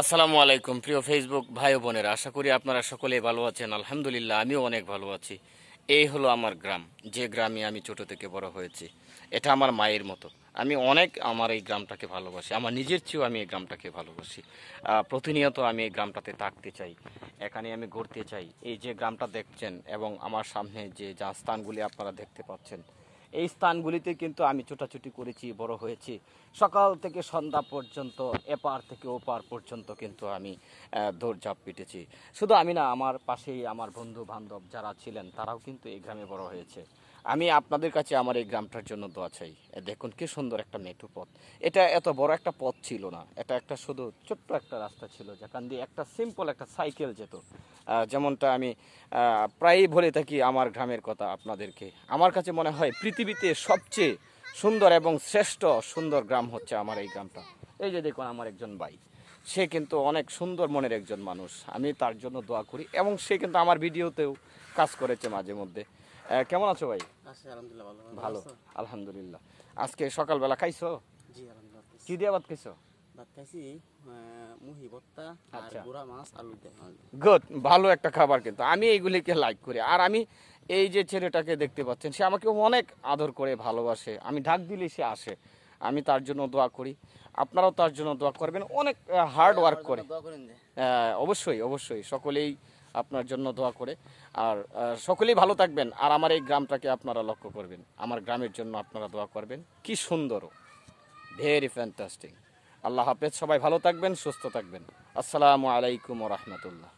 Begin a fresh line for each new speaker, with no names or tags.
আসসালামু আলাইকুম প্রিয় ফেসবুক ভাই ও বোনেরা, আশা করি আপনারা সকলেই ভালো আছেন। আলহামদুলিল্লাহ, আমিও অনেক ভালো আছি। এই হলো আমার গ্রাম, যে গ্রামে আমি ছোট থেকে বড় হয়েছি। এটা আমার মায়ের মতো। আমি অনেক আমার এই গ্রামটাকে ভালোবাসি, আমার নিজের চেয়েও আমি এই গ্রামটাকে ভালোবাসি। প্রতিনিয়ত আমি এই গ্রামটাতে থাকতে চাই, এখানে আমি ঘুরতে চাই। এই যে গ্রামটা দেখছেন এবং আমার সামনে যে যা স্থানগুলি আপনারা দেখতে পাচ্ছেন, এই স্থানগুলিতে কিন্তু আমি ছোটাছুটি করেছি, বড় হয়েছি। সকাল থেকে সন্ধ্যা পর্যন্ত এপার থেকে ওপার পর্যন্ত কিন্তু আমি দৌড়ঝাঁপ পিটেছি। শুধু আমি না, আমার পাশেই আমার বন্ধু বান্ধব যারা ছিলেন তারাও কিন্তু এই গ্রামে বড় হয়েছে। আমি আপনাদের কাছে আমার এই গ্রামটার জন্য দোয়া চাই। দেখুন কি সুন্দর একটা মেঠো পথ। এটা এত বড় একটা পথ ছিল না, এটা একটা শুধু ছোট্ট একটা রাস্তা ছিল যেখান দিয়ে একটা সিম্পল একটা সাইকেল যেত। যেমনটা আমি প্রায়ই বলে থাকি আমার গ্রামের কথা আপনাদেরকে। আমার কাছে মনে হয় পৃথিবীতে সবচেয়ে সুন্দর এবং শ্রেষ্ঠ সুন্দর গ্রাম হচ্ছে আমার এই গ্রামটা। এই যে দেখুন আমার একজন ভাই, সে কিন্তু অনেক সুন্দর মনের একজন মানুষ। আমি তার জন্য দোয়া করি এবং সে কিন্তু আমার ভিডিওতেও কাজ করেছে মাঝে মধ্যে। কেমন আছো ভাই?
আলহামদুলিল্লাহ ভালো।
ভালো, আলহামদুলিল্লাহ। আজকে সকালবেলা খাইছো?
জি আলহামদুলিল্লাহ।
কি দিয়ে ভাত খাইছো?
ভাত খাইছি মুহি ভর্তা আর
আচ্ছা,
গুড়া মাছ আলু দিয়ে।
গুড, ভালো একটা খাবার। কিন্তু আমি এইগুলিকে লাইক করি। আর আমি এই যে ছেলেটাকে দেখতে পাচ্ছেন, সে আমাকে অনেক আদর করে ভালোবাসে। আমি ডাক দিলেই সে আসে। আমি তার জন্য দোয়া করি, আপনারাও তার জন্য দোয়া করবেন। অনেক হার্ড ওয়ার্ক করে।
দোয়া করেন যে
অবশ্যই অবশ্যই সকলেই আপনার জন্য দোয়া করে। আর সকলেই ভালো থাকবেন। আর আমার এই গ্রামটাকে আপনারা লক্ষ্য করবেন, আমার গ্রামের জন্য আপনারা দোয়া করবেন। কি সুন্দর, ভেরি ফ্যান্টাস্টিক। আল্লাহ হাফেজ, সবাই ভালো থাকবেন, সুস্থ থাকবেন। আসসালামু আলাইকুম ওয়া রাহমাতুল্লাহ।